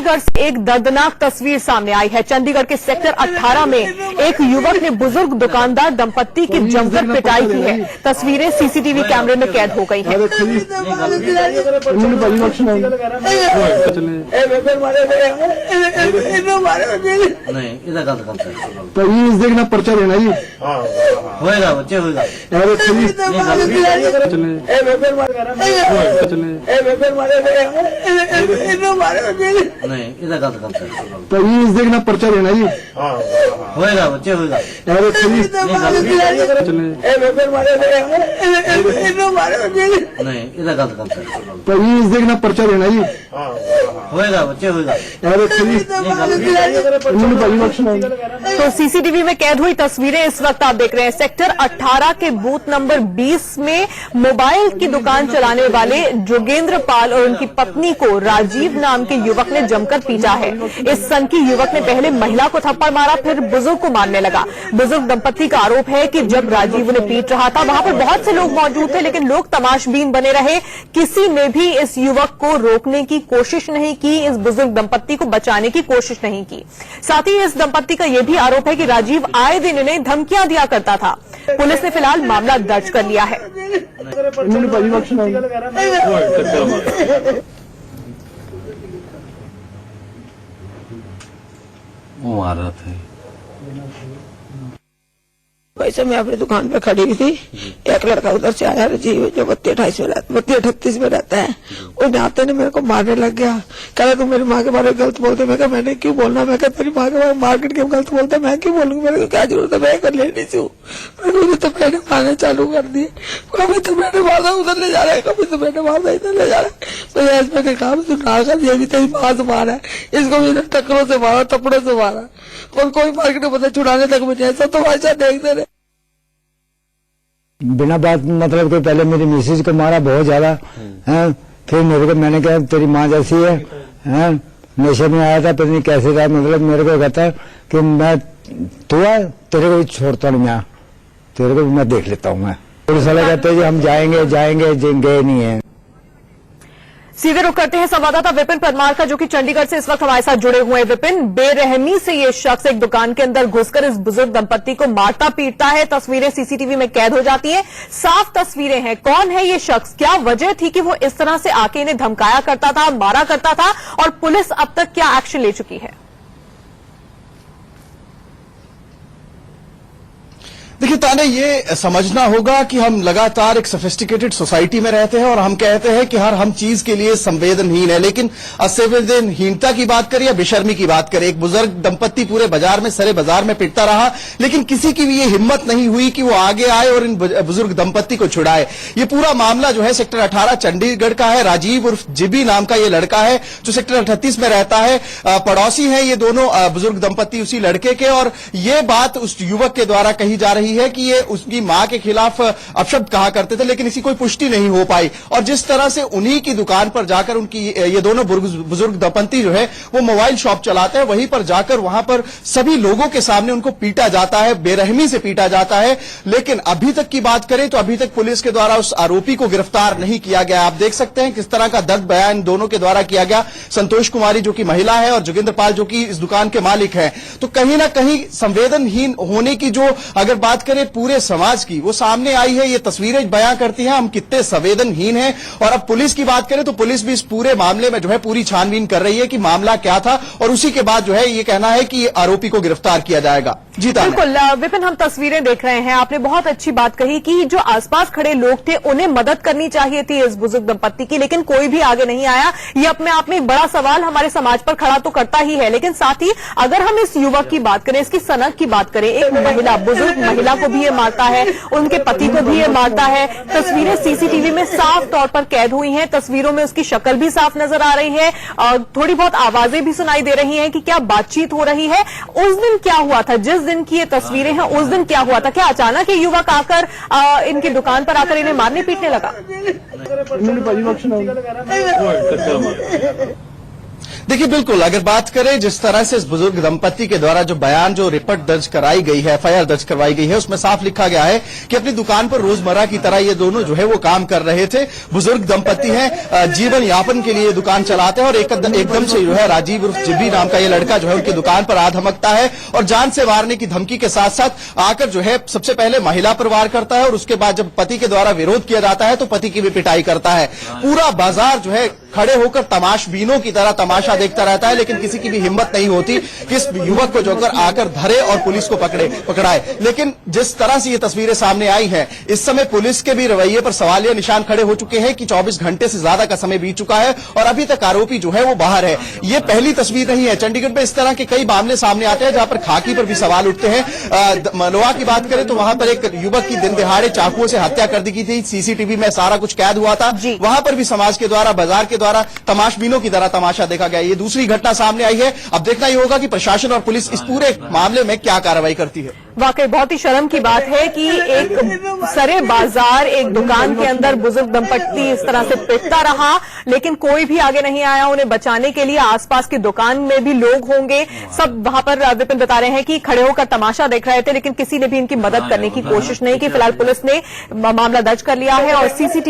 चंडीगढ़ से एक दर्दनाक तस्वीर सामने आई है। चंडीगढ़ के सेक्टर 18 में एक युवक ने बुजुर्ग दुकानदार दंपत्ति की जमकर पिटाई की है। तस्वीरें सीसीटीवी कैमरे में कैद हो गई हैं। देखना पर्चा देना जी होएगा बच्चे होएगा। नहीं इधर गलत करता है। प्लीज देखना पर्चा देना जी होएगा बच्चे होएगा। नहीं इधर गलत करता है। प्लीज देखना पर्चा देना जी होएगा बच्चे होएगा। तो सीसीटीवी में कैद हुई तस्वीरें इस वक्त आप देख रहे हैं। सेक्टर 18 के बूथ नंबर 20 में मोबाइल की दुकान चलाने वाले जोगेंद्र पाल और उनकी पत्नी को राजीव नाम के युवक ने जमकर पीटा है। इस सनकी युवक ने पहले महिला को थप्पड़ मारा, फिर बुजुर्ग को मारने लगा। बुजुर्ग दंपत्ति का आरोप है कि जब राजीव उन्हें पीट रहा था वहां पर बहुत से लोग मौजूद थे, लेकिन लोग तमाशबीन बने रहे। किसी ने भी इस युवक को रोकने की कोशिश नहीं की, इस बुजुर्ग दंपत्ति को बचाने की कोशिश नहीं की। साथ ही इस दंपत्ति का यह भी आरोप है कि राजीव आए दिन इन्हें धमकियां दिया करता था। पुलिस ने फिलहाल मामला दर्ज कर लिया है। वो मार रहा था। वैसे मैं अपनी दुकान पे खड़ी हुई थी, एक लड़का उधर से आया राजीव जो 32-38 में रहता है। वो आते ने मेरे को मारने लग गया। कह रहा तू मेरी माँ के बारे में गलत बोलते। मैं कहा मैंने क्यों बोलना, मैं कहा तेरी माँ के बारे में मार्केट के गलत बोलते मैं क्यों बोलूंगी, मेरे को क्या जरूरत है, मैं कर लेनी हूँ। मुझे तो मैंने मारने चालू कर दिए। कभी तो मैंने मारा उधर ले जा रहा है, कभी तो मैंने मारा इधर ले जा रहा है। मैंने कहा तू ना कर, ये भी तेरी माँ से मारा है, इसको भी टक्करों से मारा, थप्पड़ों से मारा, और कोई मार्केट में बंदे छुड़ाने तक मुझे ऐसा तो ऐसा देखते रहे। बिना बात मतलब कि पहले मेरी मिसेज को मारा बहुत ज्यादा है। फिर मेरे को मैंने कहा तेरी माँ जैसी है, नशे में आया था, पता नहीं कैसे था। मतलब मेरे को कहता कि मैं तू है, तेरे को भी छोड़ता नहीं, मैं तेरे को भी मैं देख लेता हूँ। मैं पुलिस वाले कहते हैं हम जाएंगे गए नहीं है। सीधे रुख करते हैं संवाददाता विपिन परमार का, जो कि चंडीगढ़ से इस वक्त हमारे साथ जुड़े हुए हैं। विपिन, बेरहमी से ये शख्स एक दुकान के अंदर घुसकर इस बुजुर्ग दंपत्ति को मारता पीटता है। तस्वीरें सीसीटीवी में कैद हो जाती हैं, साफ तस्वीरें हैं। कौन है ये शख्स, क्या वजह थी कि वो इस तरह से आके इन्हें धमकाया करता था, मारा करता था, और पुलिस अब तक क्या एक्शन ले चुकी है? देखिए ताने, ये समझना होगा कि हम लगातार एक सोफिस्टिकेटेड सोसाइटी में रहते हैं और हम कहते हैं कि हर हम चीज के लिए संवेदनहीन है, लेकिन असंवेदनहीनता की बात करें या बेशर्मी की बात करें, एक बुजुर्ग दंपत्ति पूरे बाजार में सरे बाजार में पिटता रहा, लेकिन किसी की भी ये हिम्मत नहीं हुई कि वो आगे आए और इन बुजुर्ग दंपत्ति को छुड़ाए। ये पूरा मामला जो है सेक्टर 18 चंडीगढ़ का है। राजीव उर्फ जिबी नाम का ये लड़का है जो सेक्टर 38 में रहता है। पड़ोसी है ये दोनों बुजुर्ग दंपत्ति उसी लड़के के, और ये बात उस युवक के द्वारा कही जा रही है कि ये उसकी मां के खिलाफ अपशब्द कहा करते थे, लेकिन इसी कोई पुष्टि नहीं हो पाई। और जिस तरह से उन्हीं की दुकान पर जाकर उनकी ये दोनों बुजुर्ग दंपत्ति जो है वो मोबाइल शॉप चलाते हैं, वहीं पर जाकर वहां पर सभी लोगों के सामने उनको पीटा जाता है, बेरहमी से पीटा जाता है। लेकिन अभी तक की बात करें तो अभी तक पुलिस के द्वारा उस आरोपी को गिरफ्तार नहीं किया गया। आप देख सकते हैं किस तरह का दर्द बयान दोनों के द्वारा किया गया। संतोष कुमारी जो कि महिला है और जोगेंद्र पाल जो कि इस दुकान के मालिक हैं। तो कहीं ना कहीं संवेदनहीन होने की जो अगर बात करें पूरे समाज की, वो सामने आई है। ये तस्वीरें बयां करती हैं हम कितने संवेदनहीन हैं। और अब पुलिस की बात करें तो पुलिस भी इस पूरे मामले में जो है पूरी छानबीन कर रही है कि मामला क्या था, और उसी के बाद जो है ये कहना है कि आरोपी को गिरफ्तार किया जाएगा। जीता बिल्कुल विपिन, हम तस्वीरें देख रहे हैं। आपने बहुत अच्छी बात कही कि जो आसपास खड़े लोग थे उन्हें मदद करनी चाहिए थी इस बुजुर्ग दंपत्ति की, लेकिन कोई भी आगे नहीं आया। ये अपने आप में एक बड़ा सवाल हमारे समाज पर खड़ा तो करता ही है, लेकिन साथ ही अगर हम इस युवक की बात करें, इसकी सनक की बात करें, एक महिला, बुजुर्ग महिला को भी ये मारता है, उनके पति को भी ये मारता है। तस्वीरें सीसीटीवी में साफ तौर पर कैद हुई हैं। तस्वीरों में उसकी शक्ल भी साफ नजर आ रही है और थोड़ी बहुत आवाजें भी सुनाई दे रही हैं कि क्या बातचीत हो रही है। उस दिन क्या हुआ था, जिस दिन की ये तस्वीरें हैं, उस दिन क्या हुआ था? क्या अचानक ये युवक आकर इनकी दुकान पर आकर इन्हें मारने पीटने लगा? देखिए बिल्कुल, अगर बात करें जिस तरह से इस बुजुर्ग दंपति के द्वारा जो बयान, जो रिपोर्ट दर्ज कराई गई है, एफआईआर दर्ज करवाई गई है, उसमें साफ लिखा गया है कि अपनी दुकान पर रोजमर्रा की तरह ये दोनों जो है वो काम कर रहे थे। बुजुर्ग दंपति हैं, जीवन यापन के लिए दुकान चलाते हैं और एकदम से जो है राजीव उर्फ जिब्बी नाम का ये लड़का जो है उनकी दुकान पर आ धमकता है और जान से मारने की धमकी के साथ साथ आकर जो है सबसे पहले महिला पर वार करता है और उसके बाद जब पति के द्वारा विरोध किया जाता है तो पति की भी पिटाई करता है। पूरा बाजार जो है खड़े होकर तमाशबीनों की तरह तमाशा देखता रहता है, लेकिन किसी की भी हिम्मत नहीं होती कि इस युवक को जोकर आकर धरे और पुलिस को पकड़ाए। लेकिन जिस तरह से ये तस्वीरें सामने आई हैं, इस समय पुलिस के भी रवैये पर सवालिया निशान खड़े हो चुके हैं कि 24 घंटे से ज्यादा का समय बीत चुका है और अभी तक आरोपी जो है वो बाहर है। ये पहली तस्वीर नहीं है, चंडीगढ़ में इस तरह के कई मामले सामने आते हैं जहां पर खाकी पर भी सवाल उठते हैं। मलोआ की बात करें तो वहां पर एक युवक की दिन दिहाड़े चाकुओं से हत्या कर दी गई थी, सीसीटीवी में सारा कुछ कैद हुआ था। वहां पर भी समाज के द्वारा, बाजार के द्वारा तमाशबीनों की तरह तमाशा देखा गया। ये दूसरी घटना सामने आई है। अब देखना ही होगा कि प्रशासन और पुलिस इस पूरे मामले में क्या कार्रवाई करती है। वाकई बहुत ही शर्म की बात है कि एक सरे बाजार, एक दुकान के अंदर बुजुर्ग दंपत्ति इस तरह से पिटता रहा, लेकिन कोई भी आगे नहीं आया उन्हें बचाने के लिए। आसपास की दुकान में भी लोग होंगे, सब वहां पर विपिन बता रहे हैं कि खड़े होकर तमाशा देख रहे थे, लेकिन किसी ने भी इनकी मदद करने की कोशिश नहीं की। फिलहाल पुलिस ने मामला दर्ज कर लिया है और सीसीटीवी